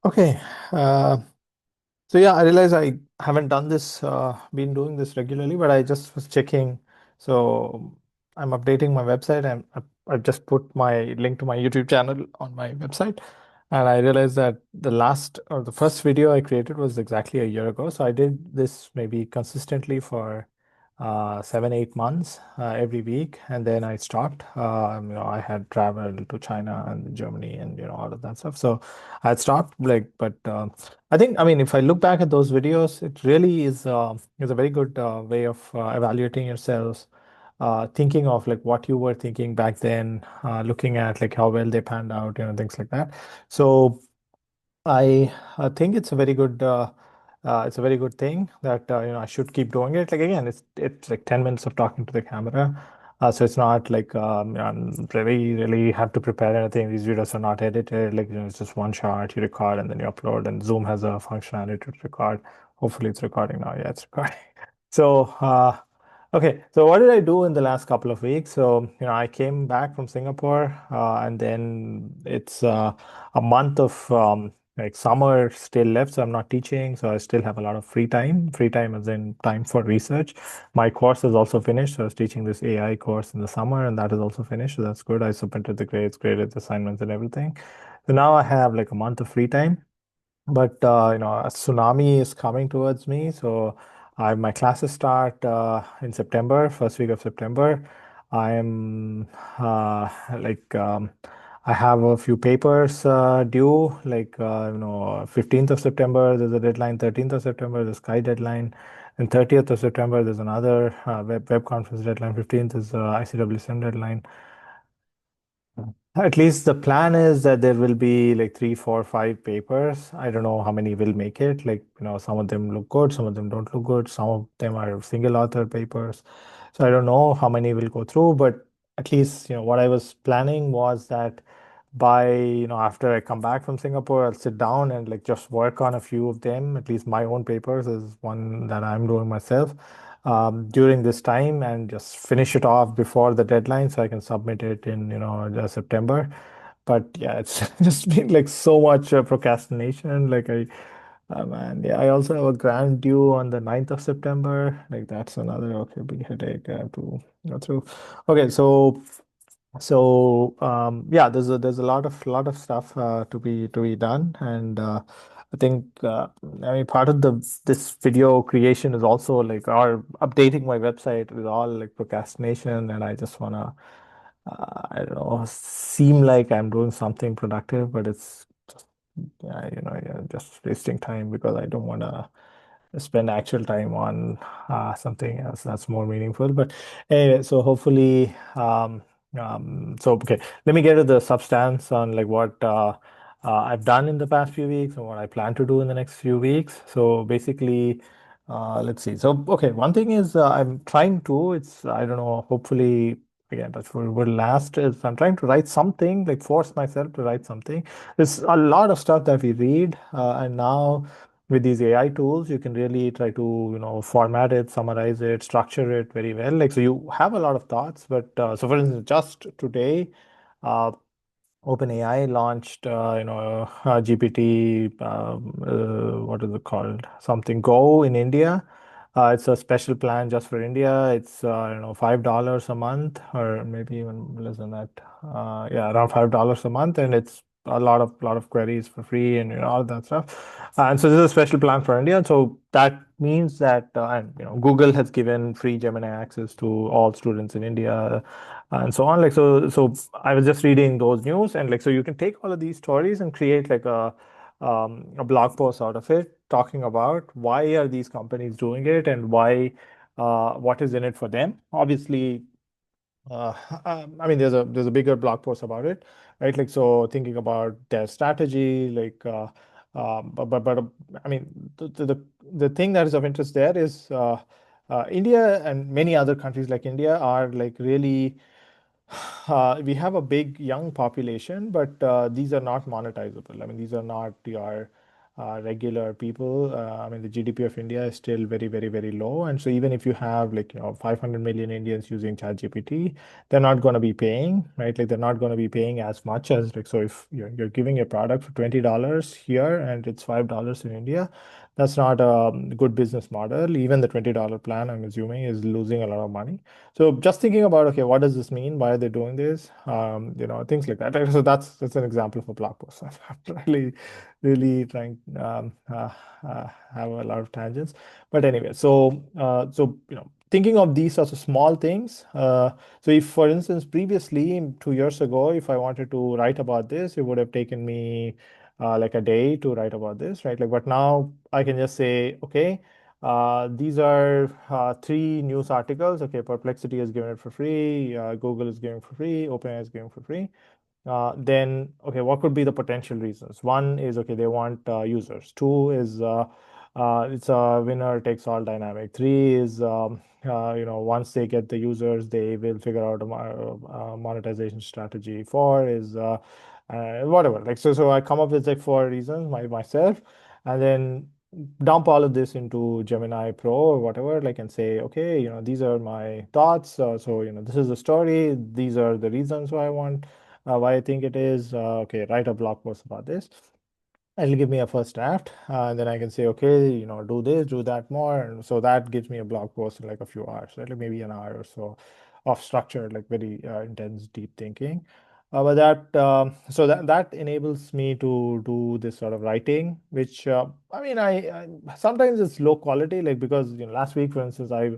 Okay. Uh, so yeah, I realize I haven't done this, been doing this regularly, but I just was checking. So I'm updating my website and I've just put my link to my YouTube channel on my website. And I realized that the last or the first video I created was exactly a year ago. So I did this maybe consistently for 7, 8 months every week, and then I stopped. I had traveled to China and Germany and all of that stuff. So I had stopped. But I think, I mean, if I look back at those videos, it really is a very good way of evaluating yourselves, thinking of like what you were thinking back then, looking at like how well they panned out, things like that. So I think it's a very good thing that I should keep doing it. Like again, it's like 10 minutes of talking to the camera. So it's not like really have to prepare anything. These videos are not edited. Like it's just one shot, you record and then you upload. And Zoom has a functionality to record. Hopefully it's recording now. Yeah, it's recording. So okay, so what did I do in the last couple of weeks? So I came back from Singapore, and then it's a month of like summer still left, so I'm not teaching, so I still have a lot of free time. Free time as in time for research. My course is also finished, so I was teaching this AI course in the summer, and that is also finished, so that's good. I submitted the grades, graded the assignments, and everything. So now I have like a month of free time. But a tsunami is coming towards me, so my classes start in September, first week of September. I'm like I have a few papers due, like 15th of September. There's a deadline. 13th of September, the Sky deadline, and 30th of September there's another web conference deadline. 15th is ICWSM deadline. At least the plan is that there will be like three, four, five papers. I don't know how many will make it. Like, some of them look good, some of them don't look good, some of them are single author papers. So I don't know how many will go through, but at least, what I was planning was that by, after I come back from Singapore, I'll sit down and like just work on a few of them. At least my own papers is one that I'm doing myself during this time and just finish it off before the deadline so I can submit it in, September. But yeah, it's just been like so much procrastination. Man, yeah, I also have a grant due on the 9th of September. Like that's another, okay, big headache I have to go through. Okay, yeah, there's a lot of stuff to be done, and I think I mean part of the this video creation is also like or updating my website is all like procrastination, and I just wanna I don't know seem like I'm doing something productive, but it's just yeah, just wasting time because I don't wanna spend actual time on something else that's more meaningful. But anyway, so hopefully, so okay, let me get to the substance on like what I've done in the past few weeks and what I plan to do in the next few weeks. So basically, let's see. So okay, one thing is I'm trying to. It's I don't know. Hopefully. Again, that's what will last is I'm trying to write something, like force myself to write something. There's a lot of stuff that we read, and now with these AI tools, you can really try to, format it, summarize it, structure it very well. Like, so you have a lot of thoughts, but so for instance, just today, uh, OpenAI launched, GPT, what is it called? Something Go in India. It's a special plan just for India. It's, $5 a month, or maybe even less than that. Yeah, around $5 a month, and it's a lot of queries for free, and all that stuff. And so this is a special plan for India. So that means that, and Google has given free Gemini access to all students in India and so on. Like so I was just reading those news, and like so you can take all of these stories and create like a blog post out of it talking about why are these companies doing it and why what is in it for them. Obviously, uh, I mean, there's a bigger blog post about it, right? Like, so thinking about their strategy, like, but I mean, the thing that is of interest there is India and many other countries like India are like really we have a big young population, but these are not monetizable. I mean, these are not your. regular people. I mean, the GDP of India is still very, very, very low. And so even if you have like, 500 million Indians using ChatGPT, they're not going to be paying, right? Like they're not going to be paying as much as like, so if you're giving a product for $20 here and it's $5 in India, that's not a good business model. Even the $20 plan, I'm assuming, is losing a lot of money. So just thinking about, okay, what does this mean? Why are they doing this? Things like that. Right? So that's an example of a blog post. I'm really trying have a lot of tangents. But anyway, thinking of these sorts of small things. So if, for instance, previously 2 years ago, if I wanted to write about this, it would have taken me like a day to write about this, right? Like, but now I can just say, okay, these are three news articles. Okay, Perplexity is giving it for free, Google is giving for free, OpenAI is giving for free. Then, okay, what could be the potential reasons? One is, okay, they want users. Two is it's a winner takes all dynamic. Three is, once they get the users, they will figure out a monetization strategy. Four is whatever. Like, so I come up with like four reasons myself, and then dump all of this into Gemini Pro or whatever, like, and say, okay, these are my thoughts. This is the story. These are the reasons why I think it is. Okay, write a blog post about this. It'll give me a first draft, and then I can say, okay, do this, do that more. And so that gives me a blog post in like a few hours, right? Like maybe an hour or so of structured, like very intense, deep thinking. But that enables me to do this sort of writing, which I mean, I sometimes it's low quality, like because last week, for instance, I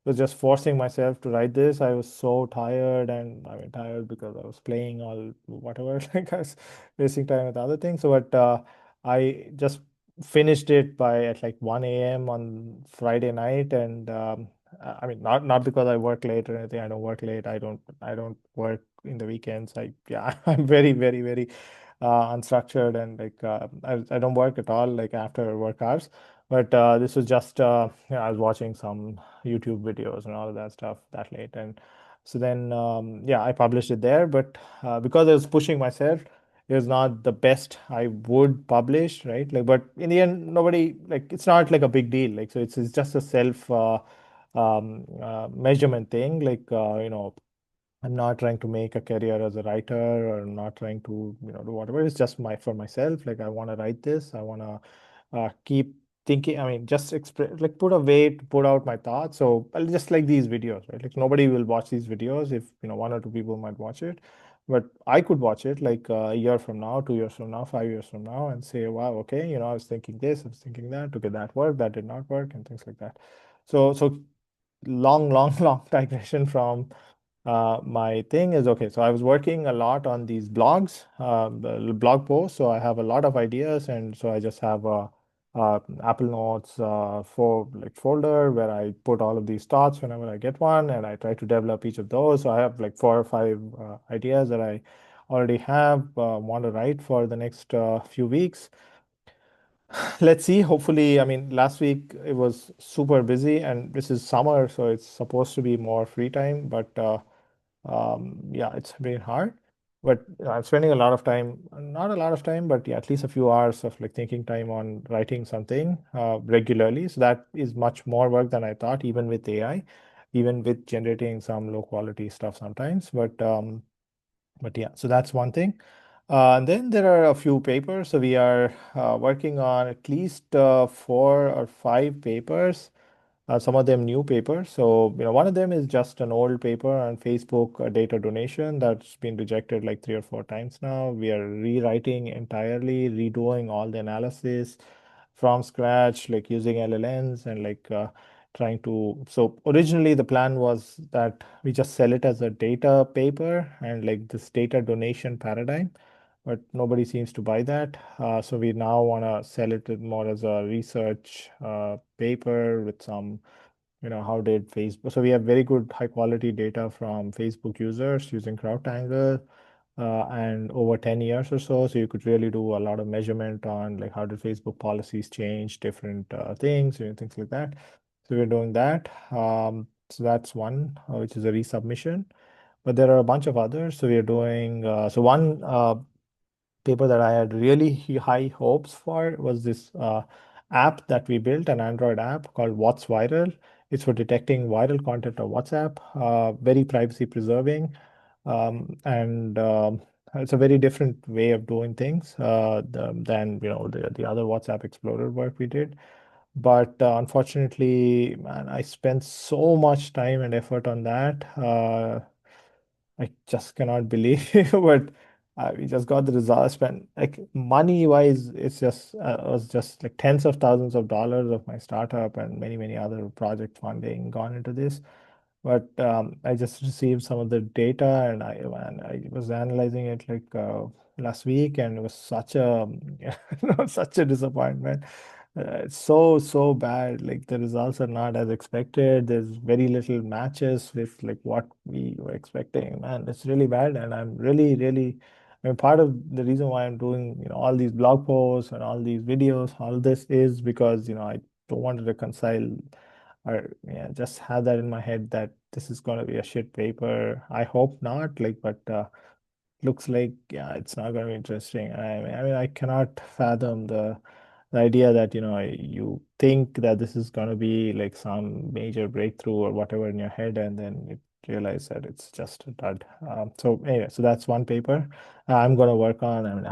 was just forcing myself to write this. I was so tired, and I mean tired because I was playing all whatever, like I was wasting time with other things. So, but I just finished it by at like 1 a.m. on Friday night, and I mean not because I work late or anything. I don't work late. I don't work in the weekends. Yeah, I'm very, very, very unstructured, and like I don't work at all like after work hours. But this was just I was watching some YouTube videos and all of that stuff that late, and so then yeah, I published it there. But because I was pushing myself, it was not the best I would publish, right? Like, but in the end, nobody, like, it's not like a big deal. Like, so it's just a self measurement thing. Like, I'm not trying to make a career as a writer, or I'm not trying to, do whatever. It's just for myself. Like, I want to write this. I want to keep thinking. I mean, just express, like, put a way to put out my thoughts. So I'll just like these videos, right? Like, nobody will watch these videos. If, one or two people might watch it, but I could watch it like a year from now, 2 years from now, 5 years from now, and say, wow, okay, I was thinking this, I was thinking that. Okay, that worked, that did not work, and things like that. So long, long, long digression from my thing is, okay, so I was working a lot on these blogs, blog posts. So I have a lot of ideas, and so I just have a Apple Notes for like folder where I put all of these thoughts whenever I get one, and I try to develop each of those. So I have like 4 or 5 ideas that I already have want to write for the next few weeks. Let's see. Hopefully, I mean, last week it was super busy, and this is summer, so it's supposed to be more free time. But yeah, it's been hard. But I'm spending a lot of time, not a lot of time, but yeah, at least a few hours of like thinking time on writing something regularly. So that is much more work than I thought, even with AI, even with generating some low quality stuff sometimes. But yeah, so that's one thing. And then there are a few papers. So we are working on at least 4 or 5 papers, some of them new papers. So, one of them is just an old paper on Facebook data donation that's been rejected like 3 or 4 times now. We are rewriting entirely, redoing all the analysis from scratch, like using LLMs and like trying to. So originally the plan was that we just sell it as a data paper and like this data donation paradigm, but nobody seems to buy that. So we now want to sell it more as a research paper with some, how did Facebook. So we have very good high quality data from Facebook users using CrowdTangle, and over 10 years or so. So you could really do a lot of measurement on like how did Facebook policies change different things, things like that. So we're doing that. So that's one, which is a resubmission. But there are a bunch of others. So we are doing, so one paper that I had really high hopes for was this app that we built, an Android app called What's Viral. It's for detecting viral content of WhatsApp, very privacy preserving, and it's a very different way of doing things than the other WhatsApp Explorer work we did. But unfortunately, man, I spent so much time and effort on that. I just cannot believe, but we just got the results. Spent like money wise, it was just like tens of thousands of dollars of my startup and many other project funding gone into this. But I just received some of the data, and I was analyzing it like last week, and it was such a such a disappointment. It's so bad. Like the results are not as expected. There's very little matches with like what we were expecting. Man, it's really bad, and I'm really. I mean, part of the reason why I'm doing all these blog posts and all these videos, all this is because I don't want to reconcile or yeah, just have that in my head that this is going to be a shit paper. I hope not. Like, but looks like yeah, it's not going to be interesting. I mean, I cannot fathom the idea that you think that this is going to be like some major breakthrough or whatever in your head, and then you realize that it's just a dud. So anyway, so that's one paper I'm going to work on. I mean,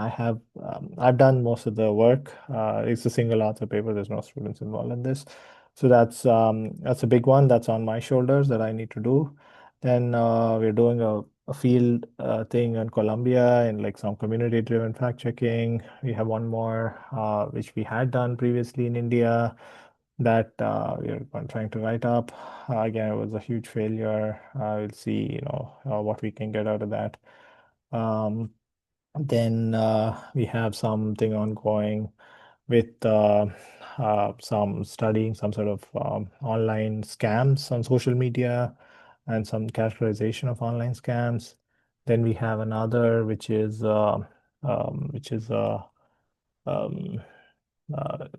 I've done most of the work. It's a single author paper. There's no students involved in this, so that's a big one that's on my shoulders that I need to do. Then we're doing a field thing in Colombia and like some community driven fact checking. We have one more which we had done previously in India that trying to write up. Again, it was a huge failure. We'll see, what we can get out of that. Um, then we have something ongoing with some studying some sort of online scams on social media and some categorization of online scams. Then we have another which is um,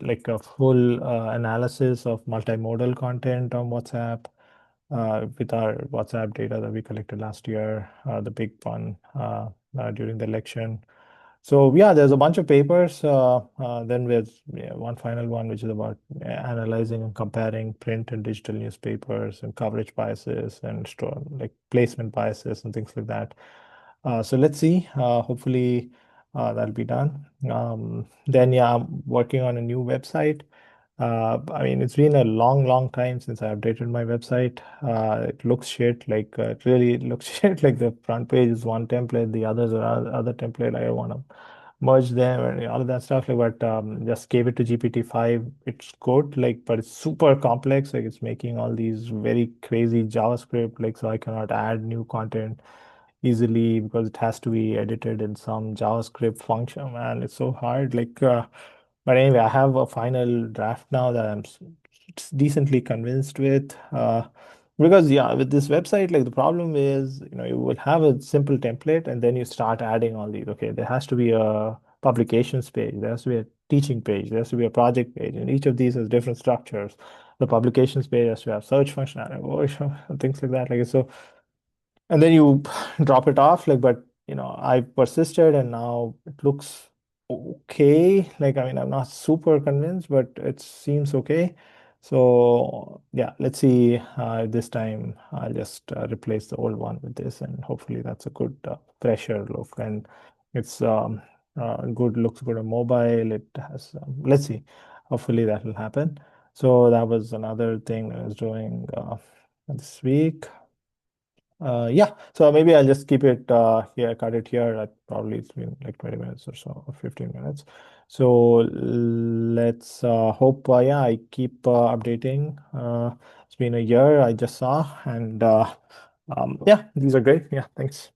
like a full analysis of multimodal content on WhatsApp with our WhatsApp data that we collected last year, the big one during the election. So yeah, there's a bunch of papers. Then there's one final one, which is about analyzing and comparing print and digital newspapers and coverage biases and like placement biases and things like that. So let's see. Hopefully, that'll be done. Then yeah, I'm working on a new website. I mean, it's been a long time since I updated my website. It looks shit, like it really looks shit. Like the front page is one template, the others are other template. I want to merge them and all of that stuff. Like, but just gave it to GPT-5. It's good, like, but it's super complex. Like, it's making all these very crazy JavaScript. Like, so I cannot add new content easily because it has to be edited in some JavaScript function. Man, it's so hard. Like, but anyway, I have a final draft now that decently convinced with. Because yeah, with this website, like the problem is, you will have a simple template and then you start adding all these. Okay, there has to be a publications page, there has to be a teaching page, there has to be a project page, and each of these has different structures. The publications page has to have search functionality, things like that. Like so, and then you drop it off like but I persisted and now it looks okay. Like I mean, I'm not super convinced, but it seems okay. So yeah, let's see. This time I'll just replace the old one with this, and hopefully that's a good fresher look, and it's good, looks good on mobile. It has let's see, hopefully that will happen. So that was another thing I was doing this week. Yeah, so maybe I'll just keep it here, cut it here. Probably it's been like 20 minutes or so, or 15 minutes. So let's hope, yeah, I keep updating. It's been a year, I just saw, and yeah, these are great. Yeah, thanks.